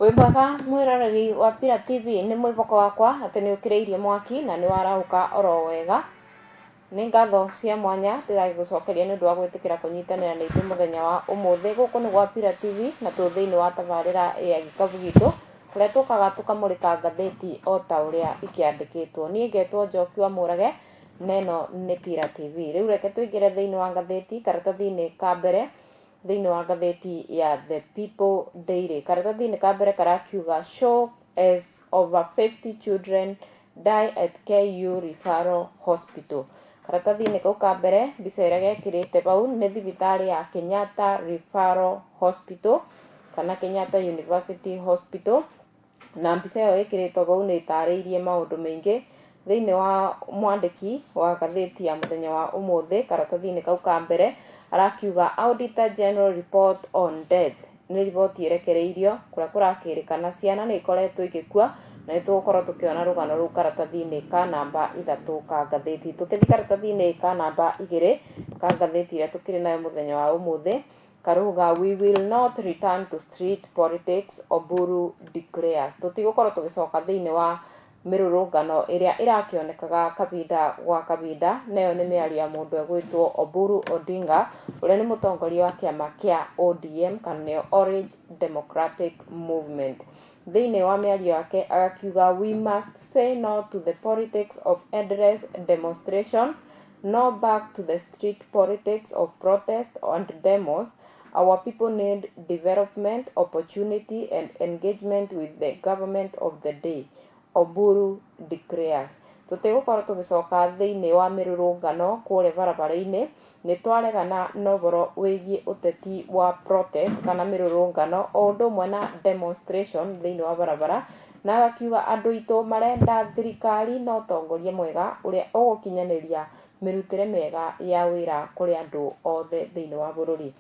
Wĩ mwega mwĩroreri wa Pillar TV, nĩ mwĩhoko wakwa atĩ nĩ ũkĩrĩirie mwaki na nĩ warahũka oro wega. Nĩ ngatho cia mwanya ndĩragũcokeria nĩ ũndũ wa gwĩtĩkĩra kũnyitanĩra na ithuĩ mũthenya wa ũmũthĩ. Gũkũ nĩ gwa Pillar TV na tũ thĩinĩ wa tabarĩra ya gĩkabũ gitũ, kũrĩa tũkaga tũkamũrĩka ngathĩti o ta ũrĩa ikĩandĩkĩtwo. Niĩ ngetwo Njoki wa Mũrage na ĩno nĩ Pillar TV. Rĩu reke tũingĩre thĩinĩ wa ngathĩti, karatathi-inĩ ka mbere thĩinĩ wa ngathĩti ya The People Daily. Karatathi-inĩ ka mbere karakiuga shock as over 50 children die at KU Referral Hospital. Karatathi-inĩ kau ka mbere mbica ĩrĩa gekĩrĩte bau nĩ thibitarĩ ya Kenyatta Referral Hospital kana Kenyatta University Hospital, na mbica ĩyo ĩkĩrĩtwo bau nĩ ĩtarĩirie maũndũ maingĩ thĩinĩ wa mwandĩki wa ngathĩti ya mũthenya wa ũmũthĩ. Karatathi-inĩ kau ka mbere arakiuga Auditor General report on death. Nĩ riboti ĩrekereirio kũrĩa kũrakĩrĩkana ciana nĩ ikoretwo igĩkua, na nĩ tũgũkorwo tũkĩona rũgano rũu karatathi-inĩ ka namba 3 ka ngathĩti. Tũkĩthiĩ karatathi-inĩ ka namba 2 ka ngathĩti ĩrĩa tũkĩrĩ nayo mũthenya wa ũmũthĩ, karuga we will not return to street politics, Oburu declares. Tũtigũkorwo tũgĩcoka thĩinĩ wa mĩrũrũngano ĩrĩa ĩrakĩonekaga kabinda gwa kabinda. Nayo nĩ mĩario ya mũndũ egwĩtwo Oburu Odinga, ũrĩa nĩ mũtongoria wa kĩama kĩa ODM kana nĩyo Orange Democratic Movement. Thĩinĩ wa mĩario yake agakiuga we must say no to the politics of endless demonstration, no back to the street politics of protest and demos. Our people need development, opportunity and engagement with the government of the day, Oburu declares. Tũtigũkorwo tũgĩcoka thĩinĩ wa mĩrũrũngano kũrĩa barabara-inĩ, nĩ twaregana na ũhoro wĩgiĩ ũteti wa protest kana mĩrũrũngano o ũndũ ũmwe na demonstration thĩinĩ wa barabara. Na agakiuga andũ aitũ marenda thirikari na ũtongoria mwega ũrĩa ũgũkinyanĩria mĩrutĩre mĩega ya wĩra kũrĩ andũ othe thĩinĩ wa bũrũri.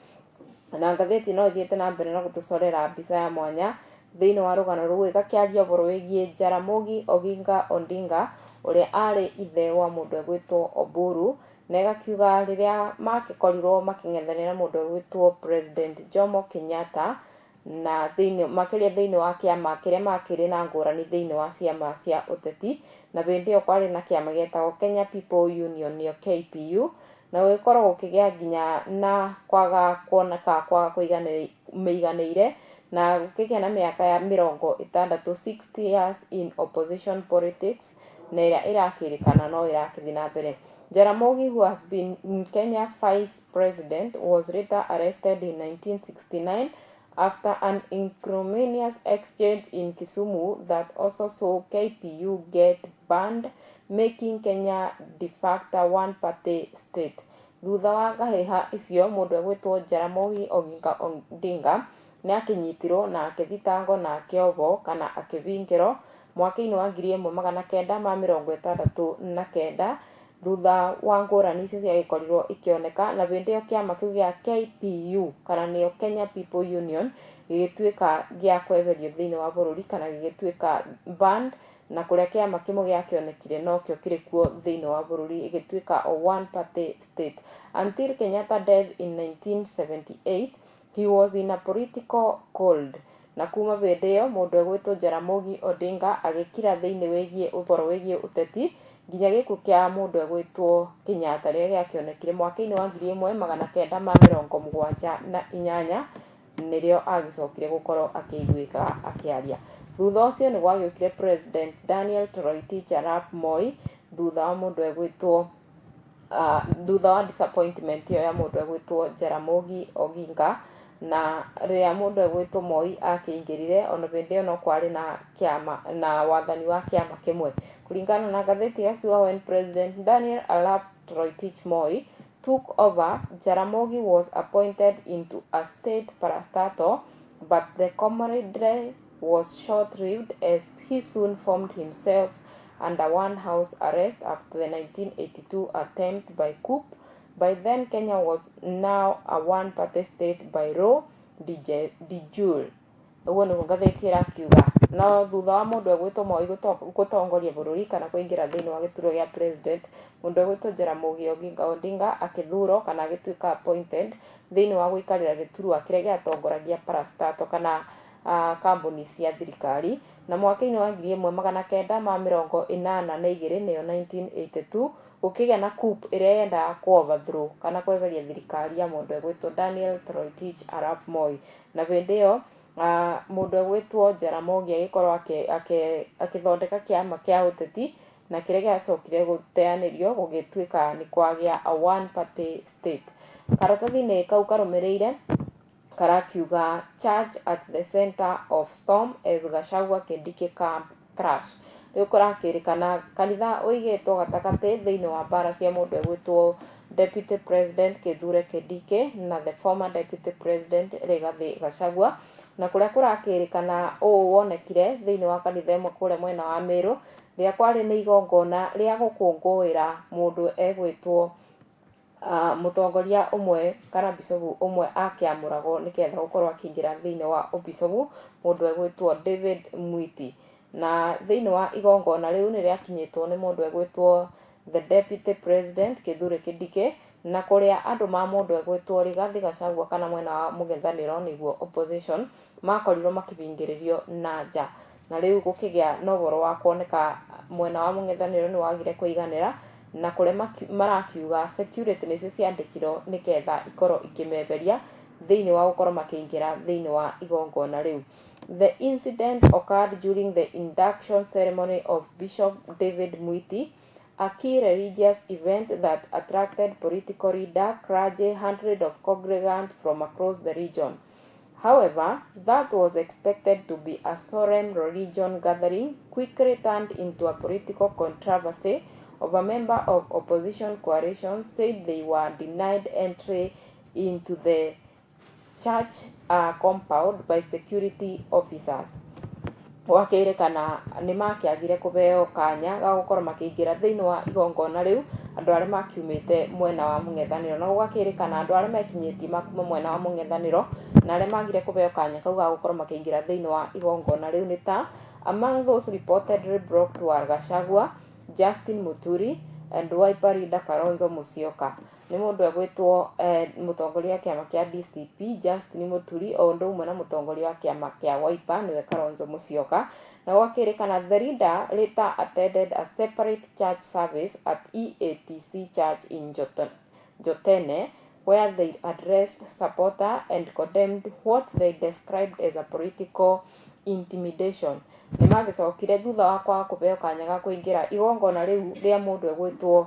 Na ngathĩti no ĩthiĩte na mbere na gũtũcorera mbica ya mwanya thĩinĩ wa rũgano rũu ĩgakĩaria ũhoro wĩgiĩ Jaramogi Oginga Odinga ũrĩa arĩ ithe wa mũndũ egwĩtwo Oburu, na ĩgakiuga rĩrĩa magĩkorirwo makĩng'ethanĩra mũndũ egwĩtwo President Jomo Kenyatta na makĩria thĩinĩ wa kĩama kĩrĩa makĩrĩ na ngũrani thĩinĩ wa ciama cia ũteti, na hĩndĩ ĩyo kwarĩ na kĩama gĩetagwo Kenya People Union nĩyo KPU, na gũgĩkorwo gũkĩgĩa nginya na kwaga kuoneka kwaga mĩiganĩire, na gũkĩgĩa na mĩaka ya 60 years in opposition politics, na ĩrĩa ĩrakĩrĩkana no ĩrakĩthiĩ na mbere. Jaramogi, who has been Kenya vice president, was later arrested in 1969 after an acrimonious exchange in Kisumu that also saw KPU get banned, making Kenya de facto one-party state. Thutha wa ngahĩha icio, mũndũ egwĩtwo Jaramogi Oginga Odinga nĩ akĩnyitirwo na akĩthitangwo na akĩohwo kana akĩhingĩrwo mwaka-inĩ wa 1969 thutha wa ngũrani icio ciagĩkorirwo ikĩoneka, na hĩndĩ ĩyo kĩama kĩu gĩa KPU kana nĩyo Kenya People Union gĩgĩtuĩka gĩa kweherio thĩinĩ wa bũrũri kana gĩgĩtuĩka banned, na kũrĩa kĩama kĩmwe gĩakĩonekire no kĩo kĩrĩ kuo thĩinĩ wa bũrũri ĩgĩtuĩka o one party state. Until Kenyatta death in 1978, he was in a political cold. Na kuma hĩndĩ ĩyo mũndũ egwĩtwo Jaramogi Odinga agĩkira thĩinĩ wĩgiĩ ũhoro wĩgiĩ ũteti nginya gĩkuũ kĩa mũndũ egwĩtwo Kenyatta rĩrĩa gĩakĩonekire mwaka-inĩ wa 1978 nĩrĩo agĩcokire gũkorwo akĩiguĩka akĩaria. Thutha ũcio nĩ gwagĩũkire President Daniel Toroitich arap Moi thutha wa mũndũ egwĩtwo thutha wa disappointment ĩyo ya mũndũ egwĩtwo Jaramogi Oginga, na rĩrĩa mũndũ egwĩtwo Moi akĩingĩrire ona hĩndĩ ĩyo no kwarĩ na kĩama na wathani wa kĩama kĩmwe. Kũringana na ngathĩti ĩgakiuga when President Daniel Arap Toroitich Moi took over, Jaramogi was appointed into a state parastatal, but the camaraderie was short-lived as he soon found himself under one house arrest after the 1982 attempt by coup. By then, Kenya was now a one-party state by law de jure. Ũguo nĩguo ngathĩti ĩrakiuga. No thutha wa mũndũ egwĩtwo Moi gũtongoria bũrũri kana kũingĩra thĩinĩ wa gĩturwa gĩa president, mũndũ egwĩtwo Jaramogi Oginga Odinga akĩthurwo kana agĩtuĩka appointed thĩinĩ wa gũikarĩra gĩturwa kĩrĩa gĩatongoragia parastatal kana kambuni cia thirikari, na mwaka-inĩ wa 1982 nĩyo 1982 gũkĩgĩa na coup ĩrĩa yendaga overthrow kana kweheria thirikari ya mũndũ egwĩtwo Daniel Toroitich arap Moi, na hĩndĩ ĩyo mũndũ egwĩtwo Jaramogi agĩkorwo akĩthondeka kĩama kĩa ũteti, na kĩrĩa gĩacokire gũteanĩrio gũgĩtuĩka nĩ kwagĩa a one party state. Karatathi-inĩ kau karũmĩrĩire karakiuga charge at the center of storm as Gachagua Kindiki camp crash. Rĩu kũrakĩrĩkana kanitha ũigĩtwo gatagatĩ thĩinĩ wa mbara cia mũndũ egwĩtwo Deputy President Kithure Kindiki na the former Deputy President Rigathi Gachagua, na kũrĩa kũrakĩrĩkana ũũ wonekire thĩinĩ wa kanitha ĩmwe kũrĩa mwena wa Meru, rĩrĩa kwarĩ nĩ igongona rĩa gũkũngũĩra mũndũ egwĩtwo mũtongoria ũmwe kana bishopu ũmwe akĩamũragwo nĩgetha gũkorwo akĩingĩra thĩinĩ wa ũbishopu, mũndũ egwĩtwo David Mwiti. Na thĩinĩ wa igongona rĩu nĩ rĩakinyĩtwo nĩ mũndũ egwĩtwo the Deputy President Kithure Kindiki, na kũrĩa andũ ma mũndũ egwĩtwo Rigathi Gachagua kana mwena wa mũng'ethanĩro nĩguo opposition makorirwo makĩhingĩrĩrio na nja. Na rĩu gũkĩgĩa na ũhoro wa kuoneka mwena wa mũng'ethanĩro nĩ wagire kũiganĩra, na kũrĩa marakiuga security nĩcio ciandĩkirwo nĩgetha ikorwo ikĩmeheria thĩinĩ wa gũkorwo makĩingĩra thĩinĩ wa igongona rĩu. The incident occurred during the induction ceremony of Bishop David Mwiti, a key religious event that attracted political leader, clergy, hundreds of congregants from across the region. However, that was expected to be a solemn religion gathering quickly turned into a political controversy of a member of opposition coalition said they were denied entry into the church compound by security officers. Wakĩrĩkana nĩ makĩagire kũheo kanya ga gũkorwo makĩingĩra thĩinĩ wa igongona rĩu andũ arĩa makiumĩte mwena wa mũng'ethanĩro, na gũgakĩrĩkana andũ arĩa mekinyĩtie makume mwena wa mũng'ethanĩro na arĩa magire kũheo kanya kau ga gũkorwo makĩingĩra thĩinĩ wa igongona rĩu nĩ ta among those reportedly blocked were Gachagua, Justin Muturi and Wiper leader Kalonzo Musyoka. Nĩ mũndũ egwĩtwo mũtongoria wa kĩama kĩa DCP Justin Muturi o ũndũ ũmwe na mũtongoria wa kĩama kĩa Wiper nĩwe Kalonzo Musyoka. Na gwakĩrĩkana the leader later attended a separate church service at EATC Church in Jotene where they addressed supporters and condemned what they described as a political intimidation. Nĩ magĩcokire thutha wa kwaga kũheo kanya ga kũingĩra igongona rĩu rĩa mũndũ egwĩtwo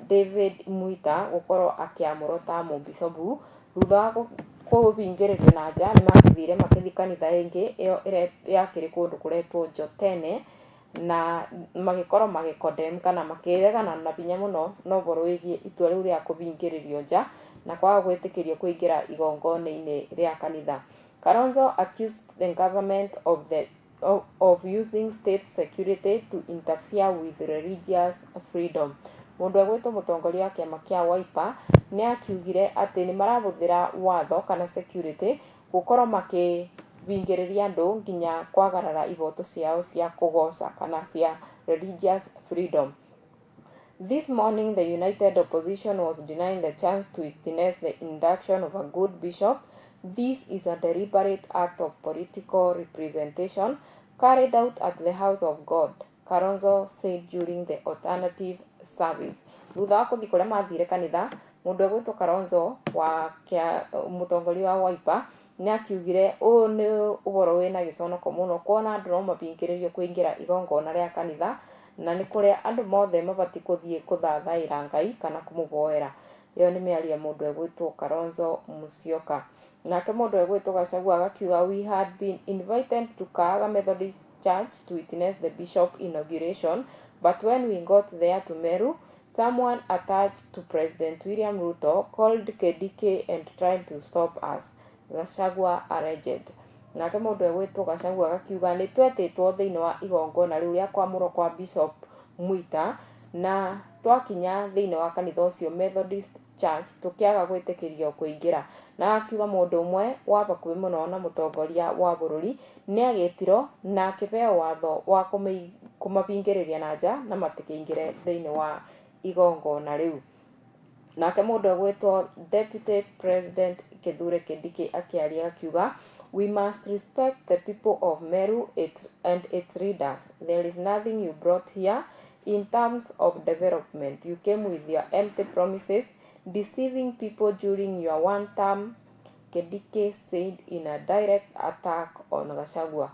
David Mwita gũkorwo akĩamũrwo ta mũbishopu. Thutha wa kũhingĩrĩrio na nja nĩ magĩthire makĩthi kanitha ĩngĩ ĩyo ĩrĩa yakĩrĩ kũndũ kũretwo Jotene, na magĩkorwo magĩcondemn kana makĩregana na binya mũno na ũhoro wĩgiĩ itua rĩu rĩa kũhingĩrĩrio nja na kwaga gwĩtĩkĩrio kũingĩra igongona-inĩ rĩa kanitha. Kalonzo accused the government of using state security to interfere with religious freedom. Mũndũ egwĩtwo mũtongoria wa kĩama kĩa Wiper nĩ akiugire atĩ nĩ marahũthĩra watho kana security gũkorwo makĩhingĩrĩria andũ nginya kwagarara ihoto ciao cia kũgoca kana cia religious freedom. This morning the united opposition was denying the chance to witness the induction of a good bishop. This is a deliberate act of political representation carried out at the house of God, Kalonzo said during the alternative service. Thutha wa kũthi kũrĩa mathire kanitha, mũndũ egwĩtwo Kalonzo wa mũtongoria wa Wiper nĩ akiugire ũũ nĩ ũhoro wĩna gĩconoko mũno kuona andũ no mabingĩrĩrio kũingĩra igongona rĩa kanitha, na nĩ kũrĩa andũ mothe mabatiĩ gũthiĩ kũthathaĩra Ngai kana kũmũhoera. Ĩyo nĩ mĩario mũndũ egwĩtwo Kalonzo Musyoka. Nake mũndũ egwĩtwo Gachagua agakiuga we had been invited to Kahaga Methodist Church to witness the bishop inauguration, but when we got there to Meru, someone attached to President William Ruto called Kindiki and tried to stop us, Gachagua alleged. Nake mũndũ egwĩtwo Gachagua agakiuga nĩ twetĩtwo thĩinĩ wa igongona rĩu rĩa kwamũrwo kwa Bishop Mwita na twakinya thĩinĩ wa kanitha ũcio Methodist Church tũkĩaga gwĩtĩkĩrio kũingĩra. Na akiuga mũndũ ũmwe wa hakuhĩ mũno na mũtongoria wa bũrũri nĩ agĩtirwo na akĩheo watho wa kũmabingĩrĩria na nja na matikĩingĩre thĩinĩ wa igongona rĩu. Nake mũndũ egwĩtwo Deputy President Kithure Kindiki akĩaria akiuga We must respect the people of Meru and its leaders. There is nothing you brought here in terms of development. You came with your empty promises, deceiving people during your one term, Kedike said in a direct attack on Gachagua.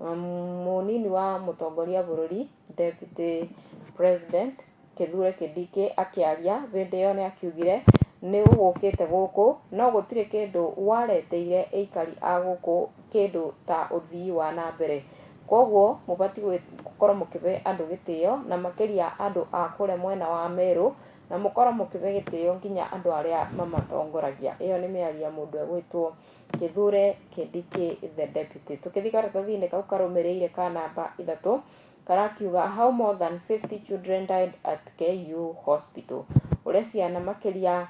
Munini wa mutongoria bururi, Deputy President Kithure Kindiki akiaria hĩndĩ ĩyo nĩ akiugire nĩ ũgũkĩte gũkũ no gũtirĩ kĩndũ wareteire aikari a gũkũ kĩndũ ta ũthii wa na mbere, koguo mũbatiĩ gũkorwo mũkĩbe andũ gĩtĩo na makĩria andũ a kũrĩa mwena wa Meru na mũkorwo mũkĩbe gĩtĩo nginya andũ arĩa mamatongoragia. Ĩyo nĩ mĩario mũndũ egwĩtwo Kithure Kindiki the deputy. Tukĩthiĩ karatathi-inĩ kau karũmĩrĩire ka namba 3 karakiuga how more than 50 children died at KU hospital. Ũrĩa ciana makĩria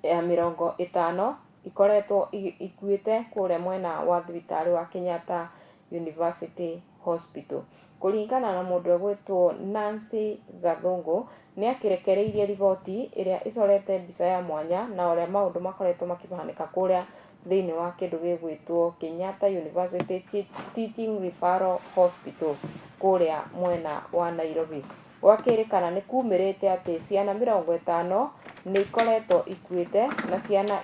ya 50 ikoretwo ikuĩte kũrĩa mwena wa thibitarĩ wa Kenyatta University Hospital. Kũringana na mũndũ egwĩtwo Nancy Gathungu nĩ akĩrekereirie riboti ĩrĩa icorete mbica ya mwanya na ũrĩa maũndũ makoretwo makĩhanĩka kũrĩa thĩinĩ wa kĩndũ gĩgwĩtwo Kenyatta University Teaching Referral Hospital kũrĩa mwena wa Nairobi. Gwakĩrĩkana nĩ kumĩrĩte atĩ ciana 50 nĩ ikoretwo ikuĩte na ciana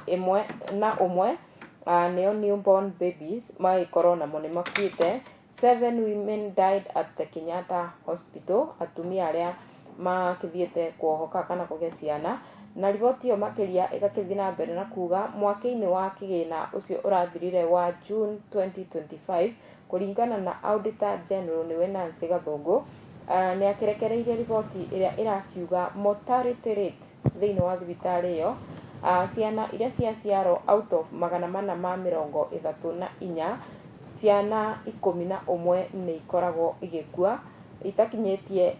11 nĩo newborn babies magĩkorwo namo nĩ makuĩte. 7 women died at the Kenyatta Hospital, atumia arĩa makĩthiĩte kuohoka kana kũgĩa ciana, na riboti ĩyo makĩria ĩgakĩthiĩ na mbere na kuga mwaka-inĩ wa kĩgĩna ũcio ũrathirire wa June 2025 kũringana na Auditor General nĩwe Nancy Gathungu nĩ akĩrekereirie riboti ĩrĩa ĩrakiuga mortality rate thĩinĩ wa thibitarĩ ĩyo, ciana iria ciaciarwo out of 434 ciana 11 nĩ ikoragwo igĩkua itakinyĩtie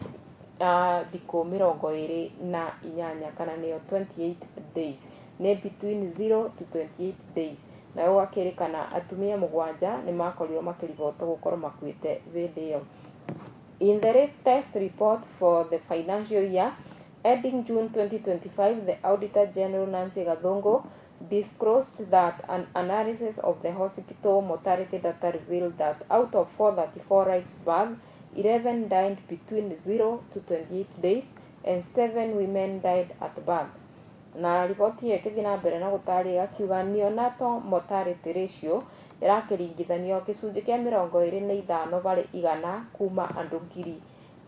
thikũ 28 kana nĩyo 28 days, nĩ between 0 to 28 days, na gwakĩrĩkana atumia 7 nĩ makorirwo makĩribotwo gũkorwo makuĩte hĩndĩ ĩyo. In the latest report for the financial year ending June 2025, the Auditor General Nancy Gathungu disclosed that an analysis of the hospital mortality data revealed that out of 434 lives birth, 11 died between 0 to 28 days and 7 women died at birth. Na riboti ĩyo ĩkĩthiĩ na mbere na gũtarĩria akiuga neonatal mortality ratio ĩrakĩringithanio gĩcunjĩ kĩa 25 harĩ igana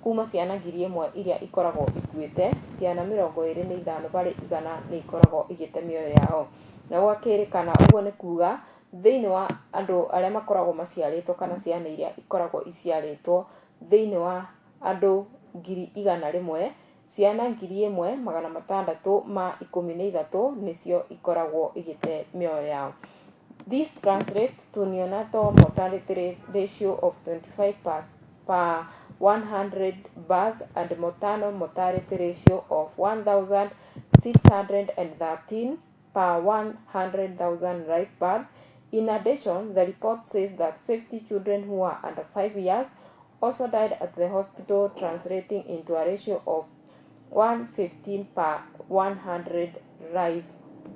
kuma ciana 1,000 iria ikoragwo ikuĩte, ciana 25 harĩ igana nĩ ikoragwo igĩte mĩoyo yao. Na gwakĩrĩkana ũguo nĩ kuga thĩinĩ wa andũ arĩa makoragwo maciarĩtwo kana ciana iria ikoragwo iciarĩtwo thĩinĩ wa andũ 100,000 ciana 1,613 nĩcio ikoragwo igĩte mĩoyo yao. This translates to neonatal mortality ratio of 25 per 100 birth and maternal mortality ratio of 1,613 per 100,000 live birth. In addition, the report says that 50 children who are under 5 years also died at the hospital, translating into a ratio of 115 per 100 live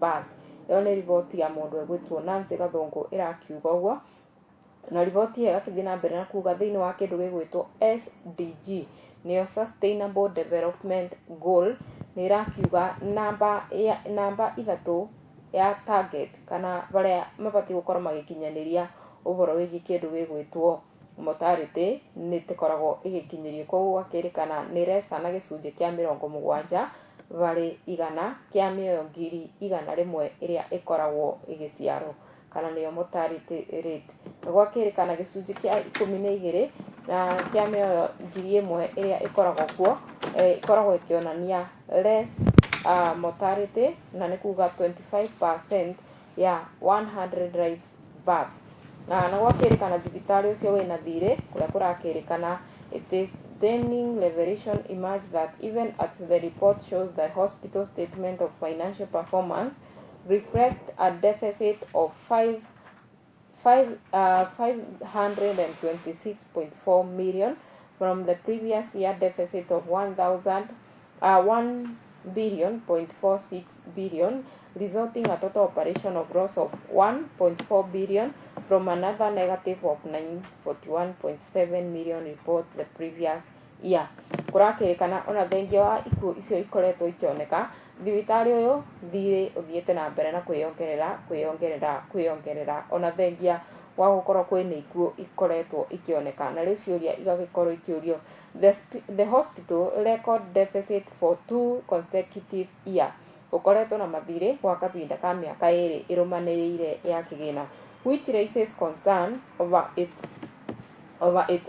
birth. Ĩyo nĩ riboti ya mũndũ egwĩtwo Nancy Gathungu ĩrakiuga ũguo, na riboti ĩyo ĩgathiĩ na mbere na kuga thĩinĩ wa kĩndũ gĩgwĩtwo SDG nĩyo Sustainable Development Goal nĩ ĩrakiuga namba 3 ya target kana barĩa mabatiĩ gũkorwo magĩkinyanĩria ũhoro wĩgiĩ kĩndũ gĩgwĩtwo mortality nĩ tĩkoragwo ĩgĩkinyĩrio, koguo gakĩrĩkana nĩ resana gĩcunjĩ kĩa 70 harĩ igana kĩa mĩoyo 100,000 ĩrĩa ĩkoragwo ĩgĩciarwo kana nĩyo mortality rate. Na gwakĩrĩkana gĩcunjĩ kĩa 12 na kĩa mĩoyo 1,000 ĩrĩa ĩkoragwo kuo ĩkoragwo ĩkĩonania less mortality, na nĩ kuga 25% ya 100 lives birth. Na gwakĩrĩkana thibitarĩ ũcio wĩna thirĩ kũrĩa kũrakĩrĩkana it is damning revelation emerged that even as the report shows the hospital statement of financial performance reflect a deficit of 526.4 million from the previous year deficit of 1,000 billion, 0.46 billion, resulting a total operation of loss of 1.4 billion from another negative of 941.7 million report the previous year. Kurakirikana ona thengia wa ikuũ icio ikoretwo ikioneka, thibitari uyu thirĩ uthiĩte na mbere na kwĩongerera ona thengia wa gũkorwo kwĩna ikuũ ikoretwo ikioneka, na rĩu ciũria igagĩkorwo ikĩũrio. The hospital record deficit for 2 consecutive years. Gũkoretwo na mathirĩ gwa kahinda ka mĩaka ĩrĩ ĩrũmanĩrĩire ya kĩgĩna, which raises concern over its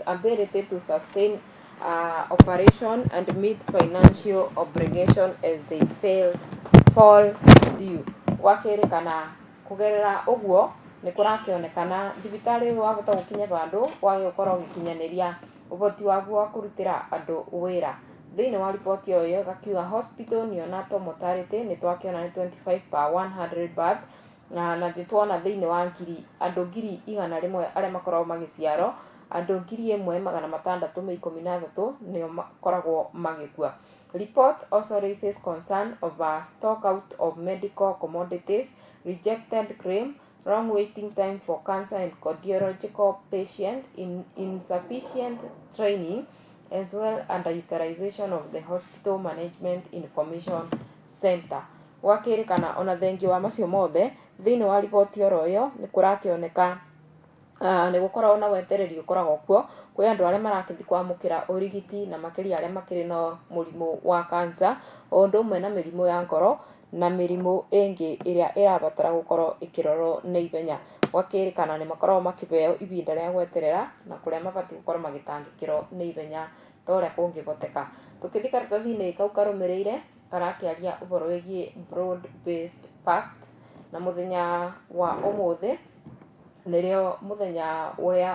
ability to sustain operation and meet financial obligation as they fall due. Gwakĩrĩkana kũgerera ũguo nĩ kũrakĩonekana thibitari ũyũ wahota gũkinya handũ wagĩkorwo ũgĩkinyanĩria ũhoti waguo wa kũrutĩra andũ wĩra. Thĩinĩ wa riboti ĩyo gakiuga hospital neonatal mortality nĩ twakĩona nĩ 25 per 100 birth, na nĩtwona thĩinĩ wa andũ ngiri igana rĩmwe arĩa makoragwo magĩciarwo, andũ 1,613 nĩo makoragwo magĩkua. Report also raises concern over stock out of medical commodities, rejected claim, long waiting time for cancer and cardiological patients, insufficient training, as well underutilization of the hospital management information center. Gwakĩrĩkana ona thengia wa macio mothe thĩinĩ wa riboti ĩyo nĩ kũrakĩoneka nĩ gũkoragwo na wetereri ũkoragwo kuo kwĩ andũ arĩa marakĩthi kwamũkĩra ũrigiti, na makĩria arĩa makĩrĩ na mũrimũ wa cancer, o ũndũ ũmwe na mĩrimũ ya ngoro na mĩrimũ ĩngĩ ĩrĩa ĩrabatara gũkorwo ĩkĩrorwo na ihenya. Gwakĩrĩkana nĩ makoragwo makĩheo ihinda rĩa gweterera na kũrĩa mabatiĩ gũkorwo magĩtangĩkĩrwo na ihenya ta ũrĩa kũngĩhoteka. Tũkĩthiĩ karatathi-inĩ kau karũmĩrĩire karakĩaria ũhoro wĩgiĩ broad based pact, na mũthenya wa ũmũthĩ nĩrĩo mũthenya ũrĩa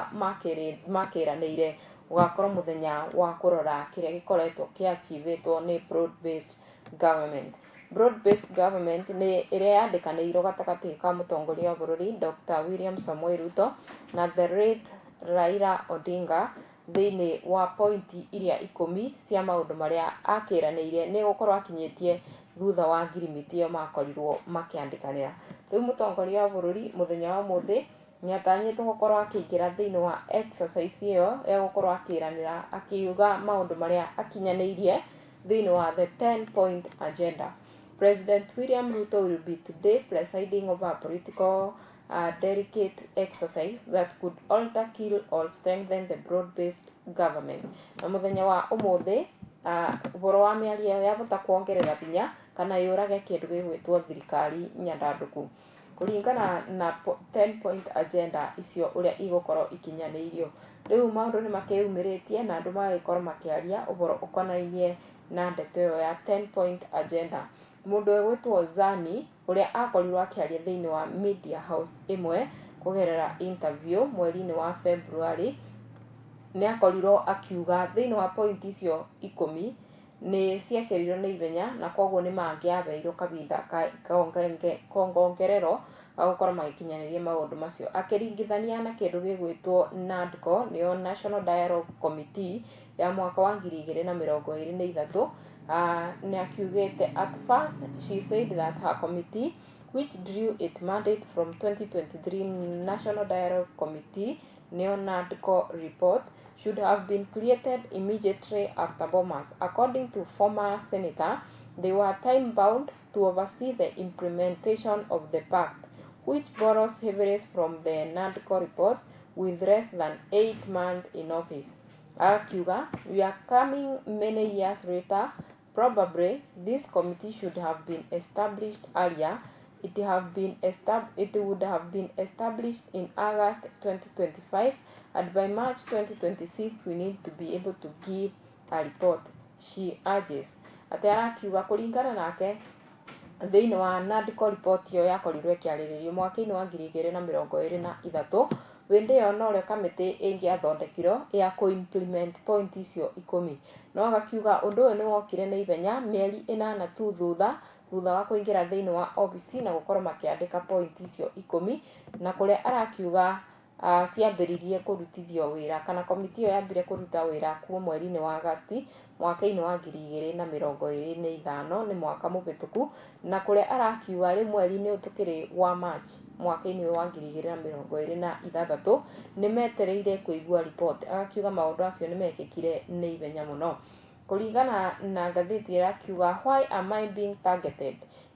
makĩranĩire ũgakorwo mũthenya wa kũrora kĩrĩa gĩkoretwo kĩachievĩtwo nĩ broad based government. Broad based government nĩ ĩrĩa yandĩkanĩirwo gatagatĩ ka mũtongoria wa bũrũri Dr. William Samoei Ruto na the late Raila Odinga thĩinĩ wa pointi iria 10 cia maũndũ marĩa akĩranĩire nĩ gũkorwo akinyĩtie thutha wa ngirimiti ĩyo makorirwo makĩandĩkanĩra. Rĩu mũtongoria wa bũrũri mũthenya wa ũmũthĩ nĩ atanyĩtwo gũkorwo akĩingĩra thĩinĩ wa exercise ĩyo ya gũkorwo akĩranĩra akiuga maũndũ marĩa akinyanĩirie thĩinĩ wa the 10 point agenda. President William Ruto will be today presiding over a political delicate exercise that could alter, kill or strengthen the broad-based government. Na mũthenya wa ũmũthĩ ũhoro wa mĩario yahota kuongerera hinya kana yũrage kĩndũ gĩgwĩtwo thirikari nyandandũku. Kũringana na 10 point agenda icio ũrĩa igũkorwo ikinyanĩirio, rĩu maũndũ nĩ makĩyumĩrĩtie na andũ magagĩkorwo makĩaria ũhoro ũkonainie na ndeto ĩyo ya 10 point agenda. Mũndũ egwĩtwo Zani ũrĩa akorirwo akĩaria thĩinĩ wa media house ĩmwe kũgerera interview mweri-inĩ wa February, nĩ akorirwo akiuga thĩinĩ wa point icio 10 nĩ ciekĩrirwo na ihenya, na koguo nĩ mangĩaheirwo kahinda kongongerero ga gũkorwo magĩkinyanĩria maũndũ macio, akĩringithania na kĩndũ gĩgwĩtwo NADCO nĩyo National Dialogue Committee ya mwaka wa 2023. Nĩ akiugĩte at first she said that her committee, which drew its mandate from 2023 National Dialogue Committee neo NADCO report, should have been created immediately after Bomas. According to former senator, they were time bound to oversee the implementation of the pact, which borrows heavily from the NADCO report with less than 8 months in office. Akiuga, we are coming many years later. Probably this committee should have been established earlier. It would have been established in August 2025, and by March 2026 we need to be able to give a report, she urges. Atĩ arakiuga kũringana nake thĩinĩ wa NADCO report ĩyo yakorirwo ĩkĩarĩrĩrio mwaka-inĩ wa 2023, hĩndĩ ĩyo no rĩo kamĩtĩ ĩngĩathondekirwo ya kũ-implement point icio 10. No agakiuga ũndũ ũyũ nĩ wokire na ihenya mĩeri 8 tu thutha wa kũingĩra thĩinĩ wa obici na gũkorwo makĩandĩka point icio 10, na kũrĩa arakiuga ciambĩrĩirie kũrutithio wĩra, kana komiti ĩyo yambire kũruta wĩra kuo mweri-inĩ wa Agosti mwaka-inĩ wa 2025, nĩ mwaka mũhĩtũku, na kũrĩa arakiuga rĩu mweri-inĩ tũkĩrĩ wa March mwaka-inĩ wa 2026 nĩ metereire kũigua riboti. Agakiuga maũndũ acio nĩ mekĩkire na ihenya mũno. Kũringana na ngathĩti ĩrakiuga, why am I being targeted?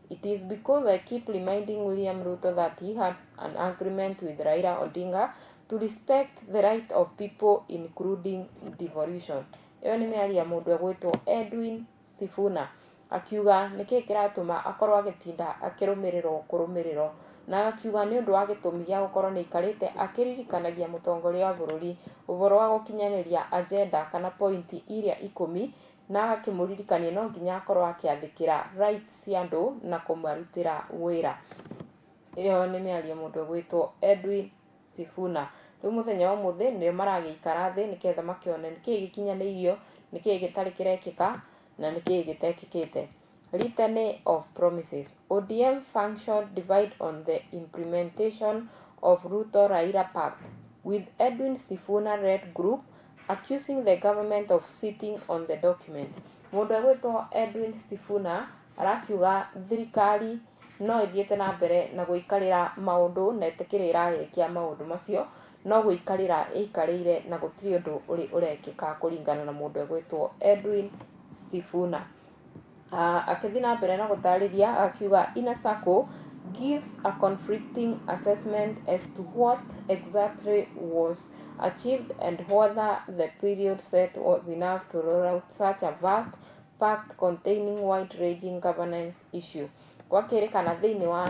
It is because I keep reminding William Ruto that he had an agreement with Raila Odinga to respect the right of people including devolution. Ĩyo nĩ mĩario ya mũndũ egwĩtwo Edwin Sifuna, akiuga nĩkĩĩ kĩratũma akorwo agĩtinda akĩrũmĩrĩrwo, na agakiuga nĩ ũndũ wa gĩtũmi gĩa gũkorwo nĩ aikarĩte akĩririkanagia mũtongoria wa bũrũri ũhoro wa gũkinyanĩria agenda kana pointi iria 10, na agakĩmũririkania no nginya akorwo akĩathĩkĩra rights cia andũ na kũmarutĩra wĩra. Ĩyo nĩ mĩario mũndũ egwĩtwo Edwin Sifuna. Rĩu mũthenya wa ũmũthĩ nĩrĩo maragĩikara thĩ nĩgetha makĩone nĩkĩĩ gĩkinyanĩirio, nĩkĩĩ gĩtarĩ kĩrekĩka na nĩkĩĩ gĩtekĩkĩte. Litany of promises. ODM functioned divide on the implementation of Ruto-Raila Pact, with Edwin Sifuna-led group accusing the government of sitting on the document. Mũndũ egwĩtwo Edwin Sifuna arakiuga thirikari no ĩthiĩte na mbere na gũikarĩra maũndũ na ĩtĩkĩrĩ ĩrarĩkia maũndũ macio, no gũikarĩra ĩikarĩire na gũtirĩ ũndũ ũrekĩka kũringana na mũndũ egwĩtwo Edwin Sifuna. Akĩthiĩ na mbere na gũtarĩria akiuga Inner Circle gives a conflicting assessment as to what exactly was achieved and whether the period set was enough to roll out such a vast pact containing wide-ranging governance issue. Gwakĩrĩkana thĩinĩ wa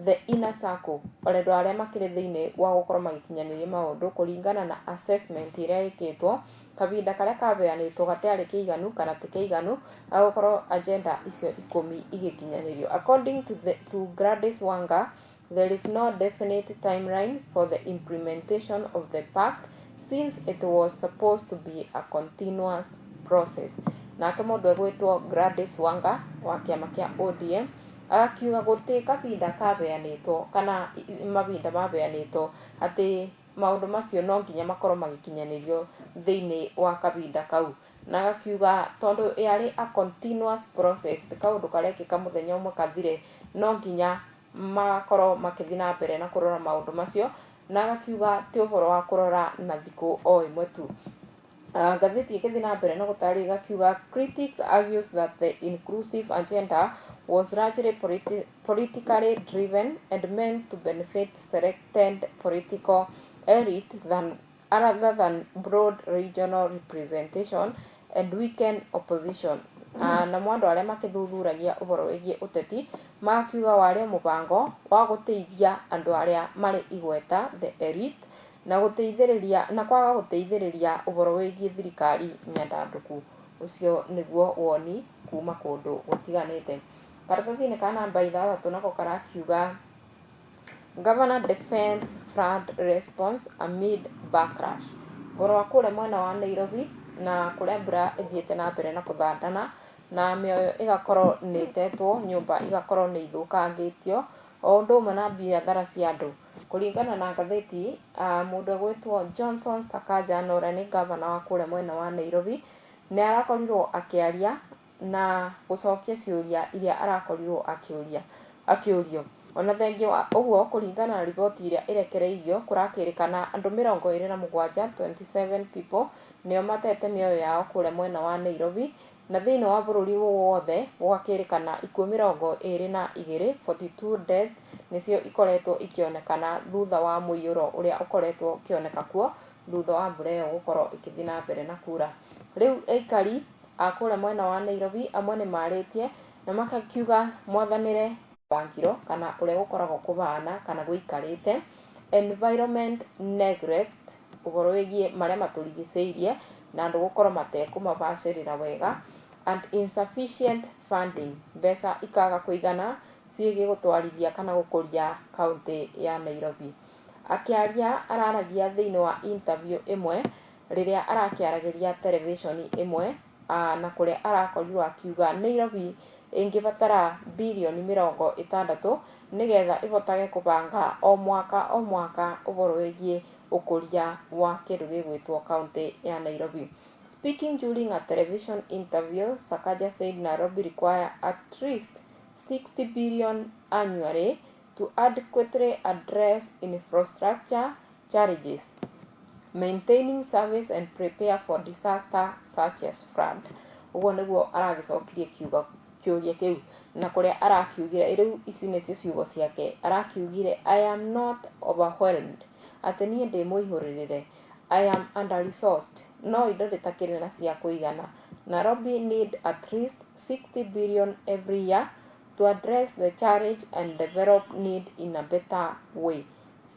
the Inner Circle, andũ arĩa makĩrĩ thĩinĩ wa gũkorwo magĩkinyanĩria maũndũ kũringana na assessment ĩrĩa ĩkĩtwo, kahinda karĩa kabeanĩtwo gatiarĩ kĩiganu kana ti kĩiganu agũkorwo agenda icio 10 igĩkinyanĩrio. According to Gladys Wanga, there is no definite timeline for the implementation of the pact since it was supposed to be a continuous process. Nake mũndũ egwĩtwo Gladys Wanga wa kĩama kĩa ODM akiuga gũtĩ kahinda kabeanĩtwo kana mahinda mabeanĩtwo atĩ maũndũ macio no nginya makorwo magĩkinyanĩrio thĩinĩ wa kahinda kau, na agakiuga tondũ yarĩ a continuous process, kaũndũ karekĩka mũthenya ũmwe kathire, no nginya makorwo makĩthiĩ na mbere na kũrora maũndũ macio, na agakiuga ti ũhoro wa kũrora na thikũ o ĩmwe tu. Ngathĩti ĩgĩthiĩ na mbere na gũtarĩria igakiuga critics argues that the inclusive agenda was largely politically driven and meant to benefit selected political elite rather than broad regional representation and weaken opposition. Na andũ arĩa makĩthuthuragia ũhoro wĩgiĩ ũteti makiuga warĩ mũbango wa gũteithia andũ arĩa marĩ igweta the elite na gũteithĩrĩria na kwaga gũteithĩrĩria ũhoro wĩgiĩ thirikari nyandandũku. Ũcio nĩguo woni kuma kũndũ gũtiganĩte. Karatathi-inĩ ka namba 6 nako karakiuga Governor defends flood response amid backlash. Ũhoro wa kũrĩa mwena wa Nairobi na kũrĩa mbura ĩthiĩte na mbere na kũthandana na mĩoyo ĩgakorwo nĩ ĩtetwo, nyũmba igakorwo nĩ ithũkangĩtio, o ũndũ ũmwe na biathara cia andũ. Kũringana na ngathĩti, mũndũ egwĩtwo Johnson Sakaja na ũrĩa nĩ gavana wa kũrĩa mwena wa Nairobi nĩ arakorirwo akĩaria na gũcokia ciũria iria arakorirwo akĩũrio. Ona thengia wa ũguo, kũringana na riboti iria ĩrekereirio, kũrakĩrĩkana andũ 27, 27 people nĩo matete mĩoyo yao kũrĩa mwena wa Nairobi, na thĩinĩ wa bũrũri wothe gwakĩrĩkana ikuũ 22, 42 death nĩcio ikoretwo ikĩonekana thutha wa mũiyũro ũrĩa ũkoretwo ũkĩoneka kuo thutha wa mbura ĩyo gũkorwo ĩkĩthiĩ na mbere na kura. Rĩu aikari a kũrĩa mwena wa Nairobi amwe nĩ marĩtie na makakiuga mwathanĩre bangiro kana ũrĩa gũkoragwo kũbana kana gũikarĩte, environment neglect, ũhoro wĩgiĩ marĩa matũrigicĩirie na andũ gũkorwo matekũmabacĩrĩra wega, and insufficient funding, mbeca ikaga kũigana ciĩgiĩ gũtwarithia kana gũkũria kaunti ya Nairobi. Akĩaria araragia thĩinĩ wa interview ĩmwe rĩrĩa arakĩaragĩria televishoni ĩmwe na kũrĩa arakorirwo akiuga Nairobi ĩngĩbatara birioni 60 nigetha ibotage kubanga o mwaka ũhoro wĩgiĩ ũkũria wa kĩndũ gĩgwĩtwo kaunti ya Nairobi. Speaking during a television interview, Sakaja said Nairobi require at least 60 billion annually to adequately address infrastructure challenges, maintaining service and prepare for disaster such as flood. Ũguo nĩguo aragicokirie kĩũria kĩu, na kũrĩa arakiugire rĩu ici nĩcio ciugo ciake. Arakiugire I am not overwhelmed, atĩ niĩ ndĩ mũihũrĩrĩre. I am under-resourced, no indo nditakĩrĩ na cia kũigana. Nairobi need at least 60 billion every year to address the challenge and develop need in a better way,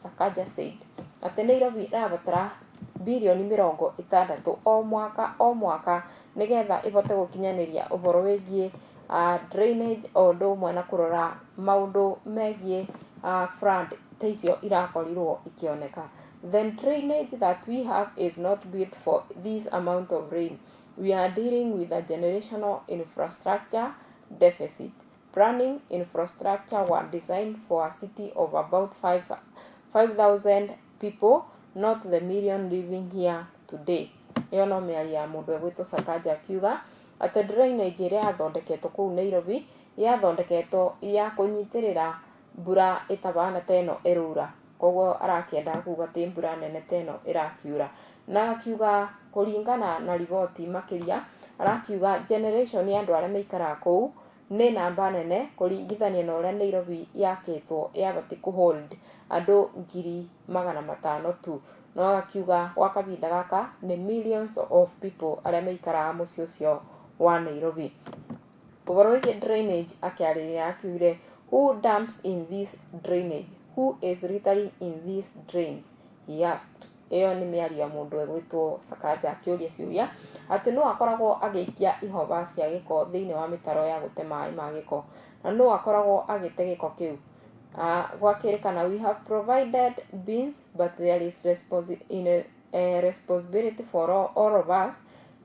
Sakaja said. Atĩ Nairobi ĩrabatara birioni 60 o mwaka nigetha ibote gũkinyanĩria ũhoro wĩgiĩ drainage o ũndũ ũmwe na kũrora maũndũ megiĩ flood ta icio irakorirwo ikioneka. The drainage that we have is not built for this amount of rain. We are dealing with a generational infrastructure deficit. Planning infrastructure were designed for a city of about 5,000 people, not the million living here today. Iyo no mĩario ya mũndũ egwĩtwo Sakaja akiuga atĩ drainage ĩrĩa yathondeketwo kũu Nairobi yathondeketwo ya kũnyitĩrĩra mbura ĩtabana ta ĩno ĩrura. Koguo arakienda kuuga atĩ mbura nene ta ĩno ĩrakiura. Na akiuga kũringana na riboti makĩria, arakiuga generation ya andũ arĩa maikaraga kũu nĩ namba nene kũringithania na ũrĩa Nairobi yakĩtwo yabati kũhold andũ 500,000 tu. No akiuga gwa kahinda gaka nĩ millions of people arĩa maikaraga mũciĩ ũcio wa Nairobi. Ũhoro wĩgiĩ drainage akĩarĩrĩria akiugire who dumps in this drainage? Who is littering in these drains? He asked. Iyo nĩ mĩario ya mũndũ egwĩtwo Sakaja akĩũria ciũria atĩ no akoragwo agĩikia ihoba cia gĩko thĩinĩ wa mĩtaro ya gũte maĩ ma gĩko, na no akoragwo agĩte gĩko kĩu. Gwakĩrĩkana we have provided bins but there is responsibility for all of us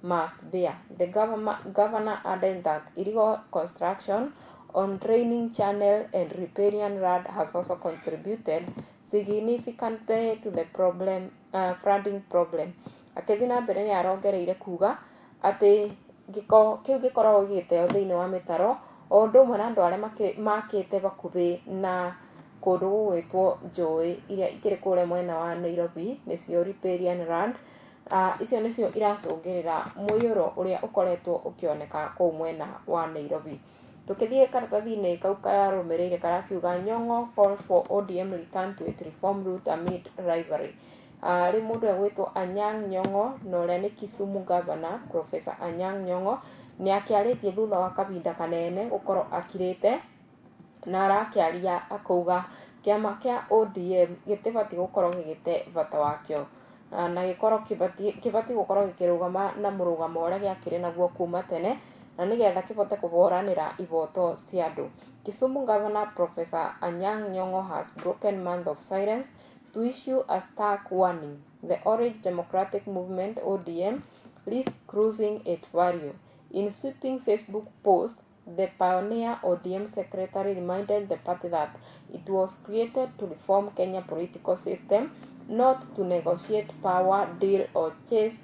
must bear. The governor added that illegal construction on draining channel and riparian land has also contributed significantly to the flooding problem. Akĩthiĩ na mbere nĩ arongereire kuga atĩ gĩko kĩu gĩkoragwo gĩgĩteo thĩinĩ wa mĩtaro o ũndũ ũmwe na andũ arĩa makĩte bakuhĩ na kũndũ gũgwĩtwo njũĩ iria ikĩrĩ kũrĩa mwena wa Nairobi nĩcio riparian land. Icio nĩcio iracũngĩrĩra mũiyũro ũrĩa ũkoretwo ũkĩoneka kũu mwena wa Nairobi. Tukithie karatathi-inĩ kau kararũmĩrĩire karakiuga Nyong'o call for ODM return to its reform route amid rivalry. Rĩ mũndũ egwĩtwo Anyang' Nyong'o na ũrĩa nĩ Kisumu governor Professor Anyang' Nyong'o nĩ akĩarĩtie thutha wa kahinda kanene gũkorwo akirĩte na arakĩaria akauga kĩama kĩa ODM gĩtibatiĩ gũkorwo gĩgĩte bata wakĩo na gĩkorwo kĩbatiĩ gũkorwo gĩkĩrũgama na mũrũgamo ũrĩa gĩakĩrĩ naguo kuma tene na nigetha kibote kuboranira iboto cia andu. Kisumu Governor Professor Anyang' Nyong'o has broken month of silence to issue a stark warning. The Orange Democratic Movement ODM risks losing its value. In sweeping Facebook post, the pioneer ODM secretary reminded the party that it was created to reform Kenya political system, not to negotiate power deal or chase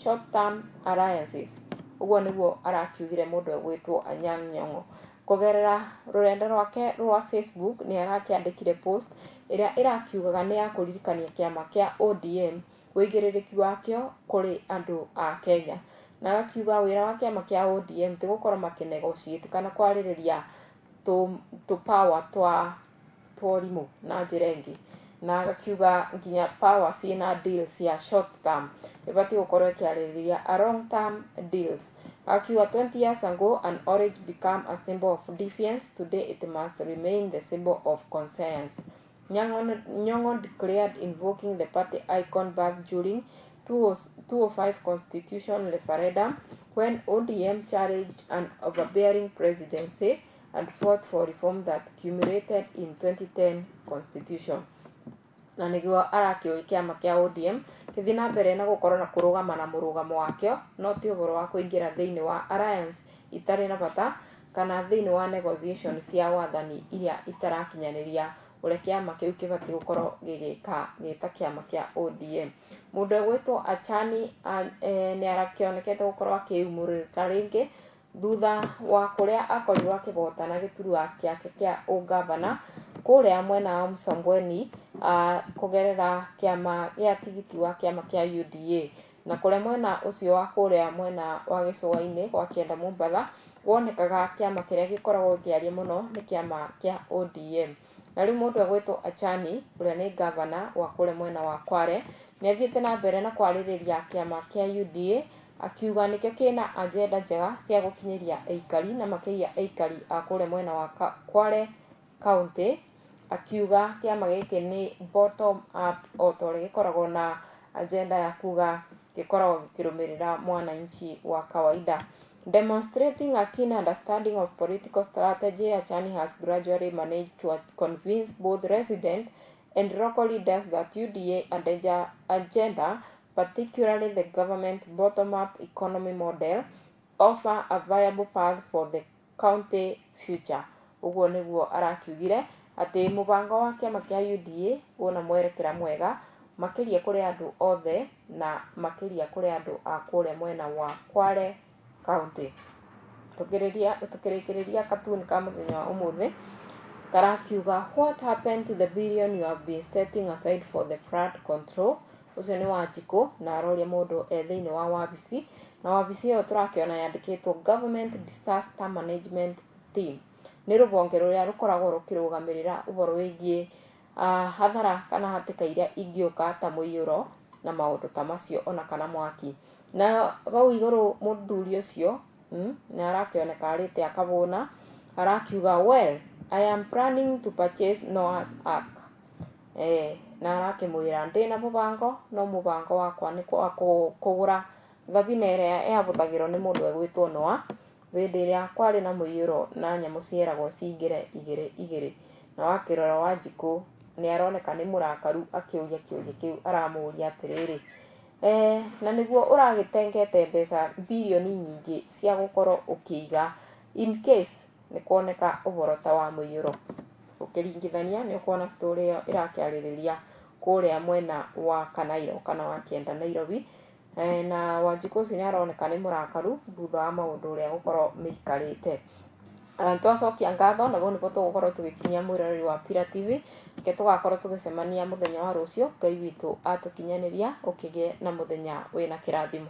short-term alliances. Ũguo nĩguo arakiugire mũndũ egwĩtwo Anyang' Nyong'o. Kũgerera rũrenda rwake rwa Facebook nĩ arakĩandĩkire post ĩrĩa ĩrakiugaga nĩ ya kũririkania kĩama kĩa ODM wĩigĩrĩrĩki wakĩo kũrĩ andũ a Kenya. Na agakiuga wĩra wa kĩama kĩa ODM ti gũkorwo makĩnegotiate kana kwarĩrĩria power twa ũrimũ na njĩra ĩngĩ. Na agakiuga nginya power ciĩna deal cia short term ibatiĩ gũkorwo ĩkĩarĩrĩria a long term deals. Akiuga 20 years ago an orange became a symbol of defiance. Today it must remain the symbol of conscience. Nyong'o declared invoking the party icon back during 2005 constitution referendum when ODM challenged an overbearing presidency and fought for reform that culminated in 2010 constitution. Na nĩguo arakĩũria kĩama kĩa ODM gĩthiĩ na mbere na gũkorwo na kũrũgama na mũrũgamo wakĩo no ti ũhoro wa kũingĩra thĩinĩ wa alliance itarĩ na bata kana thĩinĩ wa negotiation cia wathani iria itarakinyanĩria ũrĩa kĩama kĩu kĩbatiĩ gũkorwo gĩgĩka gĩta kĩama kĩa ODM. Mũndũ egwĩtwo Achani nĩ arakĩonekete gũkorwo akĩumũrĩrĩka rĩngĩ thutha wa kũrĩa akorirwo akĩbotana gĩturwa kĩake kĩa ũgavana kũrĩa mwena wa Msambweni kũgerera kĩama gĩa tigiti wa kĩama kĩa UDA, na kũrĩa mwena ũcio wa kũrĩa mwena wa gĩcũa-inĩ gwa Kienda Mombatha wonekaga kĩama kĩrĩa gĩkoragwo gĩkĩaria mũno nĩ kĩama kĩa ODM. Na rĩu mũndũ egwĩtwo Achani ũrĩa nĩ gavana wa kũrĩa mwena wa Kware nĩ athiĩte na mbere na kwarĩrĩria kĩama kĩa UDA akiuga nĩkĩo kĩna agenda njega cia gũkinyĩria aikari na makĩria aikari a kũrĩa mwena wa Kware County, akiuga kĩama gĩkĩ nĩ bottom up o ta ũrĩa gĩkoragwo na agenda ya kuga gĩkoragwo gĩkĩrũmĩrĩra mwananchi wa kawaida. Demonstrating a keen understanding of political strategy, Achani has gradually managed to convince both resident and local leaders that UDA agenda, particularly the government bottom-up economy model, offer a viable path for the county future. Ũguo nĩguo arakiugire atĩ mũbango wa kĩama kĩa UDA wona mwerekera mwega makĩria kũrĩ andũ othe na makĩria kũrĩ andũ a kũrĩa mwena wa Kware County. Tukĩrĩkĩrĩria katuni ka mũthenya wa ũmũthĩ karakiuga, what happened to the billion you have been setting aside for the flood control? Ũcio nĩ Wanjikũ na aroria mũndũ thĩinĩ wa wabici, na wabici ĩyo tũrakĩona yandĩkĩtwo Government Disaster Management Team. Nĩ rũhonge rũrĩa rũkoragwo rũkĩrũgamĩrĩra ũhoro wĩgiĩ hathara kana hatĩka iria ingĩũka ta mũiyũro na maũndũ ta macio ona kana mwaki. Na bau igũrũ mũthuri ũcio nĩ arakĩoneka arĩte akabũna arakiuga, well, I am planning to purchase Noah's Ark. Na arakĩmwĩra ndĩna mũbango no mũbango wakwa nĩ kũgũra thabina ĩrĩa yahũthagĩrwo nĩ mũndũ egwĩtwo Noah hĩndĩ ĩrĩa kwarĩ na mũiyũro na nyamũ cieragwo cingĩre igĩrĩ igĩrĩ. Na wakĩrora Wanjikũ nĩ aroneka nĩ mũrakaru akĩũria kĩũria kĩu aramũria atĩrĩrĩ, na nĩguo ũragĩtengete mbeca bilioni nyingĩ cia gũkorwo ũkĩiga in case nĩ kuoneka ũhoro ta wa mũiyũro. Ũkĩringithania nĩ ũkuona story ĩyo ĩrakĩarĩrĩria kũrĩa mwena wa Kanairo kana wa Kienda Nairobi, na Wanjikũ ũcio nĩ aroneka nĩ mũrakaru thutha wa maũndũ ũrĩa gũkorwo mĩikarĩte. Twacokia ngatho na nĩguo tũgũkorwo tũgĩkinyia mwĩroreri wa Pillar TV, ke tũgakorwo tũgĩcemania mũthenya wa rũciũ, Ngai witũ atũkinyanĩria ũkĩgĩe na mũthenya wĩna kĩrathimo.